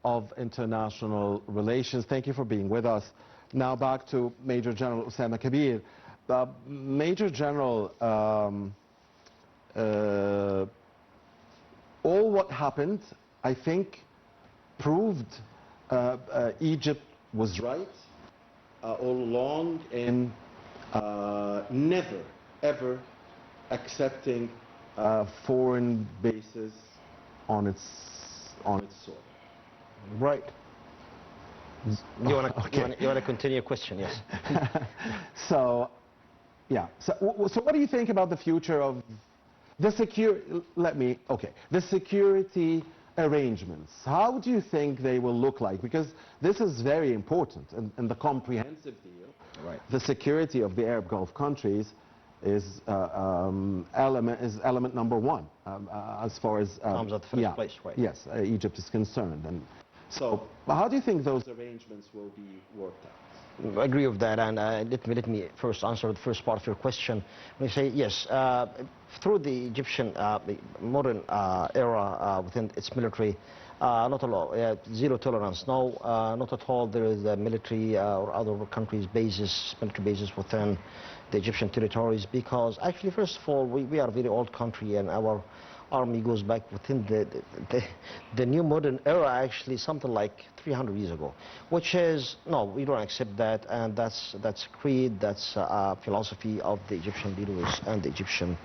of International Relations. Thank you for being with us. Now back to Major General Osama Kaber. Major General, all what happened, I think, proved Egypt was right all along in never, ever accepting foreign bases on its soil. Right. You want to continue your question? Yes. So, yeah. So what do you think about the future of the the security arrangements? How do you think they will look like? Because this is very important in the comprehensive deal. Right. The security of the Arab Gulf countries is element number one as far as comes at the first place, right? Yes, Egypt is concerned, and so how do you think those arrangements will be worked out? I agree with that, and let me first answer the first part of your question. When you say yes, through the Egyptian modern era within its military, not a lot, zero tolerance. No, not at all. There is a military or other countries' bases, military bases within the Egyptian territories, because actually, first of all, we are a very old country, and our army goes back within the new modern era, actually something like 300 years ago, which is, no, we don't accept that, and that's creed, that's philosophy of the Egyptian leaders and the Egyptian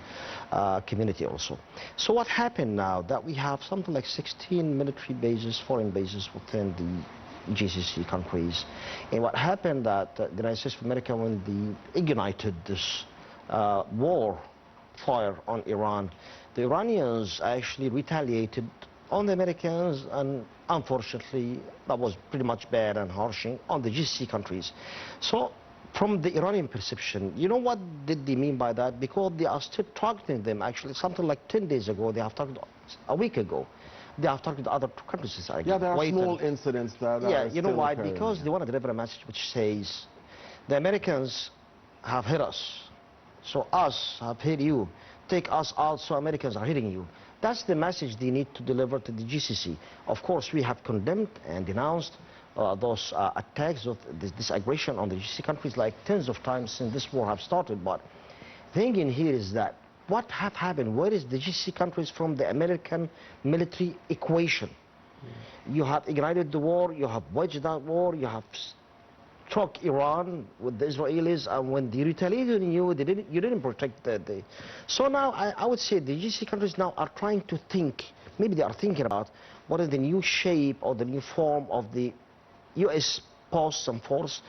community also. So what happened now that we have something like 16 military bases, foreign bases within the GCC countries, and what happened that the United States of America, when they ignited this war fire on Iran, the Iranians actually retaliated on the Americans, and unfortunately that was pretty much bad and harshing on the GCC countries. So from the Iranian perception, you know what did they mean by that? Because they are still targeting them. Actually, something like 10 days ago, they have targeted, a week ago, they have targeted other countries. Yeah, there are small incidents that yeah, you know why? Occurring, because they want to deliver a message which says the Americans have hit us, so us have hit you. Take us out, so Americans are hitting you. That's the message they need to deliver to the GCC. Of course, we have condemned and denounced those attacks, of this aggression on the GCC countries like tens of times since this war have started. But the thing in here is that what have happened? Where is the GCC countries from the American military equation? You have ignited the war, you have waged that war, you have struck Iran with the Israelis, and when they retaliated on you, you didn't protect the. So now I would say the GCC countries now are trying to think, maybe they are thinking about what is the new shape or the new form of the U.S. posts and force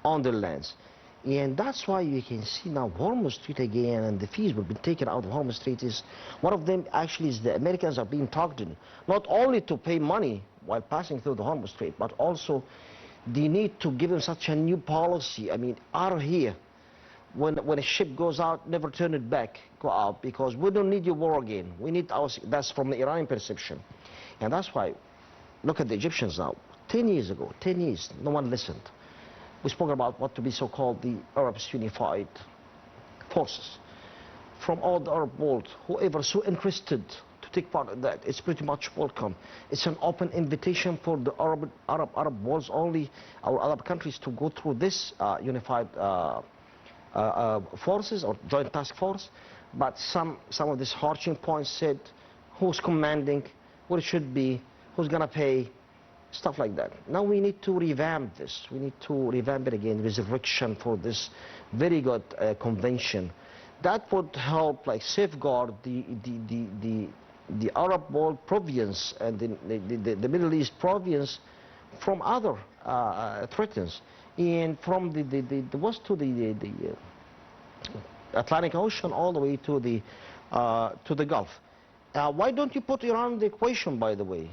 on their lands. And that's why you can see now Hormuz Strait again, and the fees will be taken out of Hormuz Strait. Is one of them actually is the Americans are being targeted, not only to pay money while passing through the Hormuz Strait, but also they need to give them such a new policy. I mean, out of here, when a ship goes out, never turn it back, go out, because we don't need your war again. We need our, that's from the Iranian perception. And that's why, look at the Egyptians now. 10 years ago, 10 years, no one listened. We spoke about what to be so-called the Arabs Unified Forces. From all the Arab world, whoever so interested to take part in that, it's pretty much welcome. It's an open invitation for the Arab worlds only, our Arab countries, to go through this unified forces or joint task force. But some of these harshing points said who's commanding, what it should be, who's gonna pay, stuff like that. Now we need to revamp this. We need to revamp it again, resurrection for this very good convention. That would help, like, safeguard the Arab world province and the Middle East province from other threats, and from the west to the Atlantic Ocean all the way to the Gulf. Why don't you put Iran in the equation, by the way?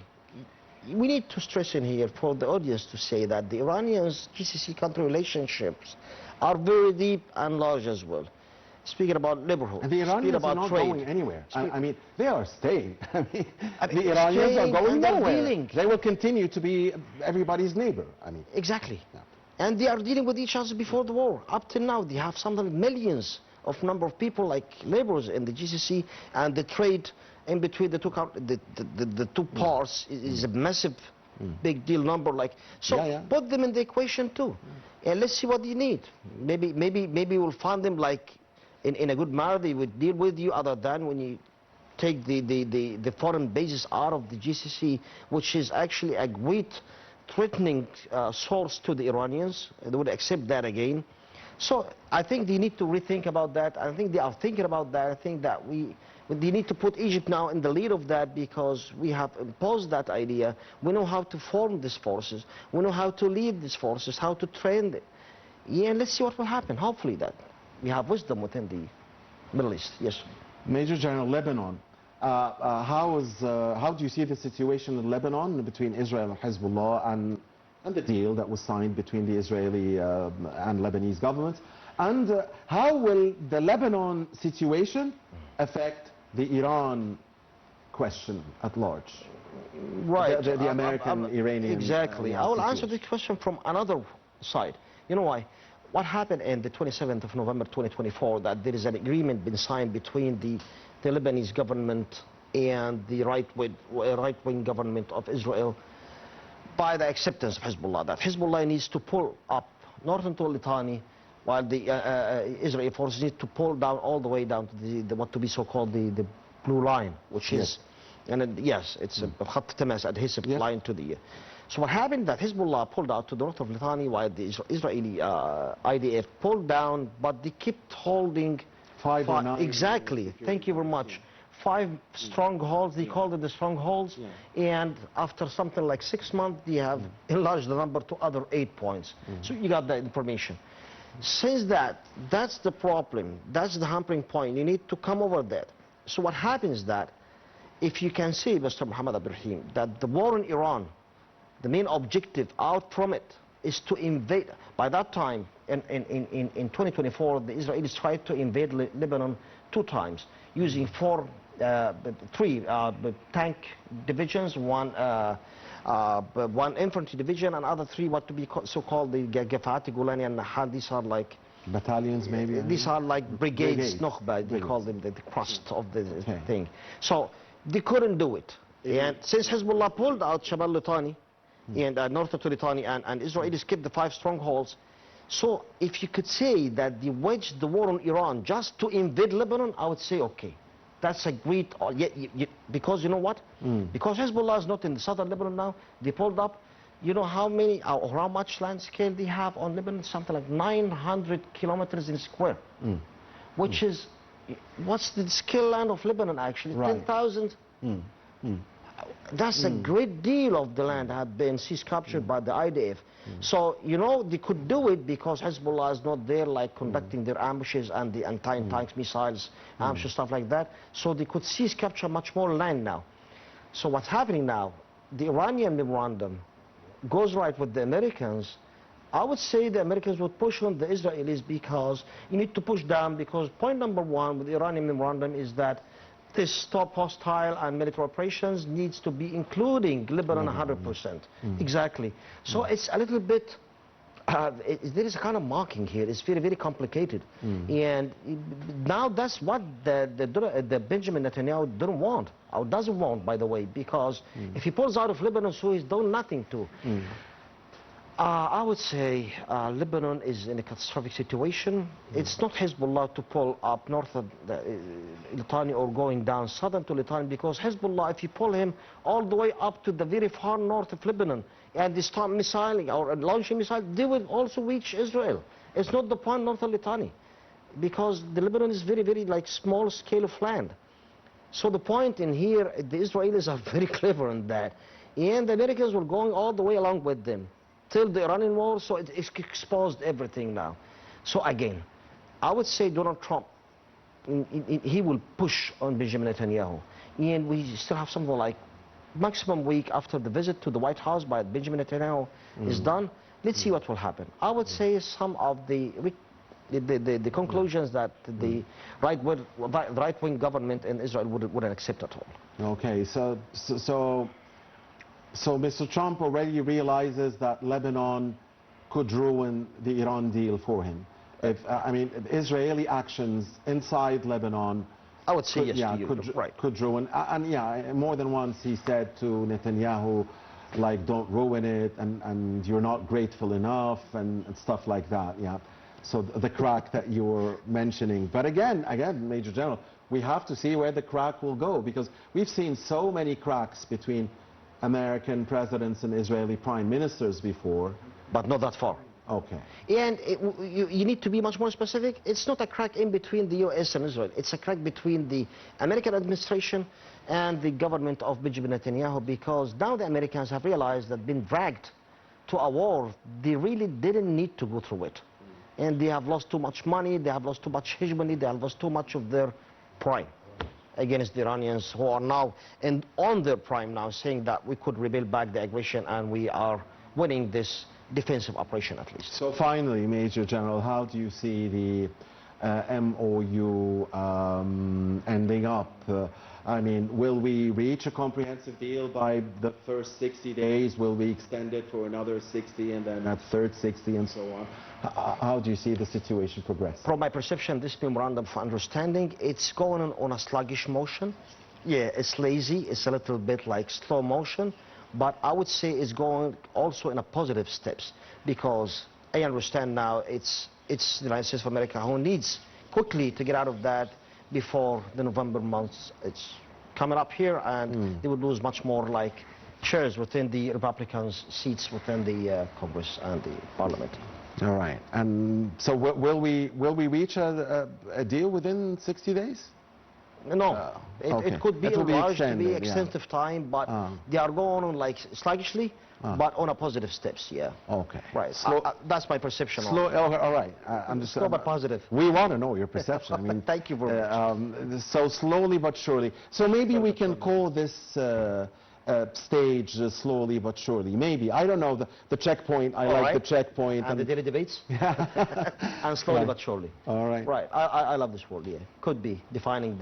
We need to stress in here for the audience to say that the Iranians' GCC country relationships are very deep and large as well. Speaking about neighborhood, and the Iranians about are not trade. going anywhere. I mean, they are staying. The Iranians are going nowhere. They will continue to be everybody's neighbor. I mean, exactly. Yeah. And they are dealing with each other before the war. Up till now, they have something millions of number of people like laborers in the GCC, and the trade in between the two parts is a massive big deal number. Like, so put them in the equation too, and let's see what you need. Maybe we'll find them like in a good manner. They would deal with you, other than when you take the foreign bases out of the GCC, which is actually a great threatening source to the Iranians. They would accept that again. So I think they need to rethink about that. I think they are thinking about that. I think that they need to put Egypt now in the lead of that, because we have imposed that idea. We know how to form these forces. We know how to lead these forces, how to train them. Yeah, and let's see what will happen. Hopefully that we have wisdom within the Middle East. Yes. Major General, Lebanon. How do you see the situation in Lebanon between Israel and Hezbollah, and the deal that was signed between the Israeli and Lebanese governments? And how will the Lebanon situation affect the Iran question at large? Right. The American-Iranian Exactly. I will answer this question from another side. You know why? What happened in the 27th of November 2024, that there is an agreement been signed between the Lebanese government and the right-wing government of Israel, by the acceptance of Hezbollah, that Hezbollah needs to pull up northern Litani, while the Israeli forces need to pull down all the way down to the what to be so-called the blue line, which is, and it's a khat tamas, adhesive line to the. So what happened, that Hezbollah pulled out to the north of Litani, while the Israeli IDF pulled down, but they kept holding 5 or 9. Exactly. Thank you very much. 5 strongholds, they called it the strongholds, and after something like 6 months, they have enlarged the number to other 8 points. So you got that information. Since that's the problem, that's the hampering point, you need to come over that. So what happens that, if you can see, Mr. Mohammed Ibrahim, that the war in Iran, the main objective out from it is to invade. By that time, in 2024, the Israelis tried to invade Lebanon 2 times, using 3 tank divisions, one infantry division, and other 3 what to be so-called the Gafati, Golani, and Nahal. These are like battalions, maybe. These are like brigades, Nokhba. They call them the crust of the thing. So they couldn't do it. And since Hezbollah pulled out Jabal Litani and north of Litani, and Israelis kept the 5 strongholds. So if you could say that they waged the war on Iran just to invade Lebanon, I would say okay. That's a great, because you know what? Because Hezbollah is not in the southern Lebanon now, they pulled up. You know how many, or how much land scale they have on Lebanon? Something like 900 kilometers in square, which is, what's the scale land of Lebanon actually? 10,000. That's a great deal of the land had been seized, captured by the IDF. So, you know, they could do it because Hezbollah is not there, like conducting their ambushes and the anti-tank missiles, ambushes, stuff like that. So they could seize, capture much more land now. So what's happening now, the Iranian memorandum goes right with the Americans. I would say the Americans would push on the Israelis, because you need to push down, because point number 1 with the Iranian memorandum is that this stop hostile and military operations needs to be including Lebanon 100%. Exactly. So it's a little bit, there is a kind of marking here. It's very, very complicated. And now that's what the Benjamin Netanyahu didn't want, or doesn't want, by the way, because if he pulls out of Lebanon, so he's done nothing to. I would say Lebanon is in a catastrophic situation. It's not Hezbollah to pull up north of Litani or going down southern to Litani, because Hezbollah, if you pull him all the way up to the very far north of Lebanon and they start missiling or launching missiles, they will also reach Israel. It's not the point north of Litani, because the Lebanon is very, very like small scale of land. So the point in here, the Israelis are very clever in that, and the Americans were going all the way along with them till the Iranian war, so it exposed everything now. So again, I would say Donald Trump, he will push on Benjamin Netanyahu. And we still have something like maximum week after the visit to the White House by Benjamin Netanyahu is done. Let's see what will happen. I would say some of the conclusions that the right-wing government in Israel wouldn't accept at all. Okay, so Mr. Trump already realizes that Lebanon could ruin the Iran deal for him. If I mean, Israeli actions inside Lebanon, I would say could, yes to you. Could ruin. And more than once he said to Netanyahu, like don't ruin it, and you're not grateful enough, and stuff like that, yeah. So the crack that you were mentioning. But again, Major General, we have to see where the crack will go, because we've seen so many cracks between American presidents and Israeli prime ministers before. But not that far. Okay. And you need to be much more specific. It's not a crack in between the U.S. and Israel. It's a crack between the American administration and the government of Benjamin Netanyahu, because now the Americans have realized that being dragged to a war, they really didn't need to go through it. And they have lost too much money, they have lost too much hegemony, they have lost too much of their prime against the Iranians, who are now on their prime now, saying that we could rebuild back the aggression and we are winning this defensive operation at least. So finally, Major General, how do you see the MOU ending up? I mean, will we reach a comprehensive deal by the first 60 days? Will we extend it for another 60 and then a third 60 and so on? How do you see the situation progress? From my perception, this memorandum of understanding, it's going on a sluggish motion. Yeah, it's lazy, it's a little bit like slow motion, but I would say it's going also in a positive steps, because I understand now it's the United States of America who needs quickly to get out of that before the November months. It's coming up here, and they would lose much more like chairs within the Republicans' seats within the Congress and the Parliament. All right. And so will we reach a deal within 60 days? No. It could be enlarged to be extensive time, but they are going on like sluggishly, but on a positive steps, yeah. Okay. Right. That's my perception. Slow, all right. Slow but positive. We want to know your perception. I mean, thank you very much. So slowly but surely. So maybe we can call this stage slowly but surely. Maybe. I don't know. The checkpoint. I like the checkpoint. And the daily debates. And slowly but surely. All right. Right. I love this word, yeah. Could be defining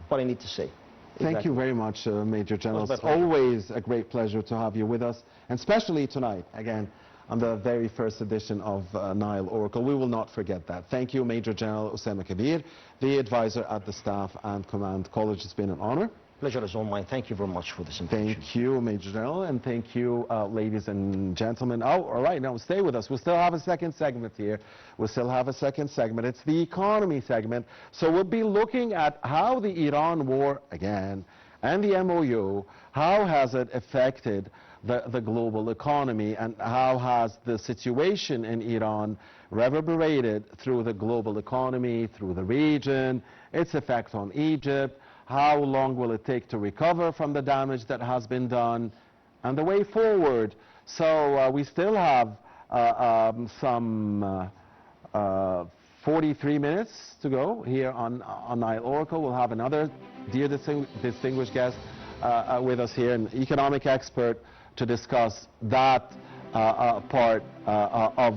what I need to say. Thank you very much, Major General. It's always a great pleasure to have you with us, and especially tonight, again, on the very first edition of Nile Oracle. We will not forget that. Thank you, Major General Osama Kaber, the advisor at the Staff and Command College. It's been an honor. Pleasure is all mine. Thank you very much for this invitation. Thank you, Major General, and thank you, ladies and gentlemen. Oh, all right, now stay with us. We'll still have a second segment here. We'll still have a second segment. It's the economy segment. So we'll be looking at how the Iran war, again, and the MOU, how has it affected the global economy, and how has the situation in Iran reverberated through the global economy, through the region, its effect on Egypt. How long will it take to recover from the damage that has been done, and the way forward? So we still have some 43 minutes to go here on Nile Oracle. We'll have another dear distinguished guest with us here, an economic expert, to discuss that part of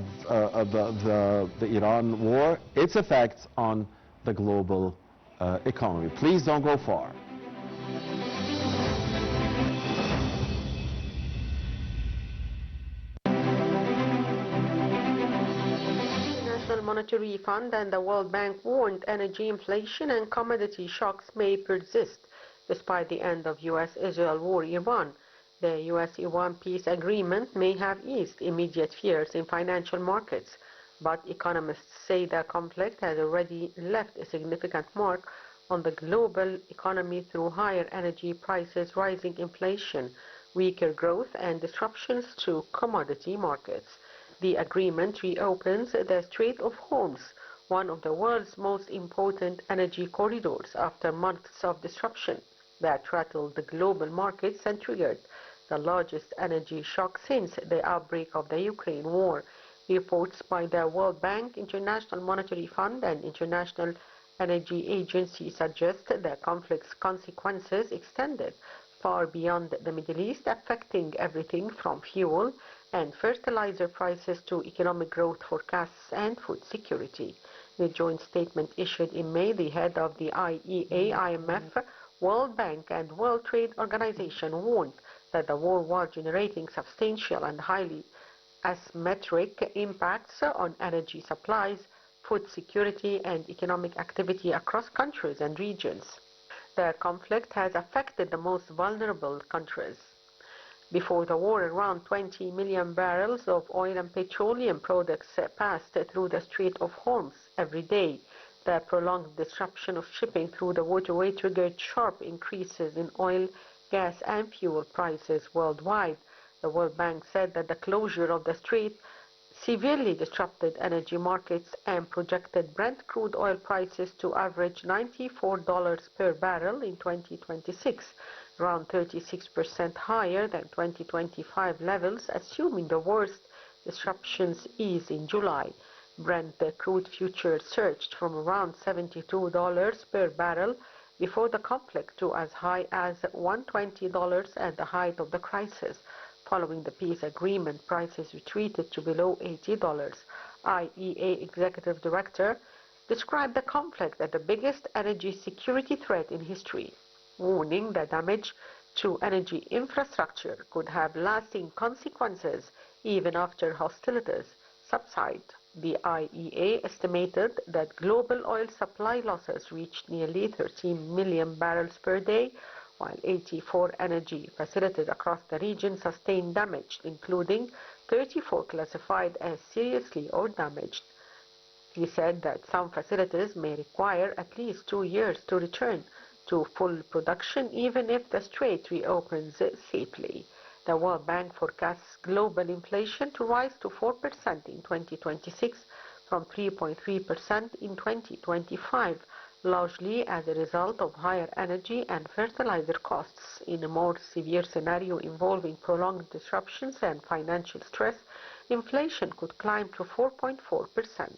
the Iran war, its effects on the global economy. Please don't go far. International Monetary Fund and the World Bank warned energy inflation and commodity shocks may persist despite the end of U.S.-Israel war. Iran. The U.S.-Iran peace agreement may have eased immediate fears in financial markets, but economists say the conflict has already left a significant mark on the global economy through higher energy prices, rising inflation, weaker growth, and disruptions to commodity markets. The agreement reopens the Strait of Hormuz, one of the world's most important energy corridors, after months of disruption that rattled the global markets and triggered the largest energy shock since the outbreak of the Ukraine war. Reports by the World Bank, International Monetary Fund, and International Energy Agency suggest the conflict's consequences extended far beyond the Middle East, affecting everything from fuel and fertilizer prices to economic growth forecasts and food security. In a joint statement issued in May, the head of the IEA, IMF, World Bank, and World Trade Organization warned that the war was generating substantial and highly asymmetric impacts on energy supplies, food security, and economic activity across countries and regions. The conflict has affected the most vulnerable countries. Before the war, around 20 million barrels of oil and petroleum products passed through the Strait of Hormuz every day. The prolonged disruption of shipping through the waterway triggered sharp increases in oil, gas and fuel prices worldwide. The World Bank said that the closure of the strait severely disrupted energy markets and projected Brent crude oil prices to average $94 per barrel in 2026, around 36% higher than 2025 levels, assuming the worst disruptions ease in July. Brent crude futures surged from around $72 per barrel before the conflict to as high as $120 at the height of the crisis. Following the peace agreement, prices retreated to below $80. IEA Executive Director described the conflict as the biggest energy security threat in history, warning that damage to energy infrastructure could have lasting consequences even after hostilities subside. The IEA estimated that global oil supply losses reached nearly 13 million barrels per day, while 84 energy facilities across the region sustained damage, including 34 classified as seriously or damaged. He said that some facilities may require at least 2 years to return to full production, even if the strait reopens safely. The World Bank forecasts global inflation to rise to 4% in 2026 from 3.3% in 2025, largely as a result of higher energy and fertilizer costs. In a more severe scenario involving prolonged disruptions and financial stress, inflation could climb to 4.4%.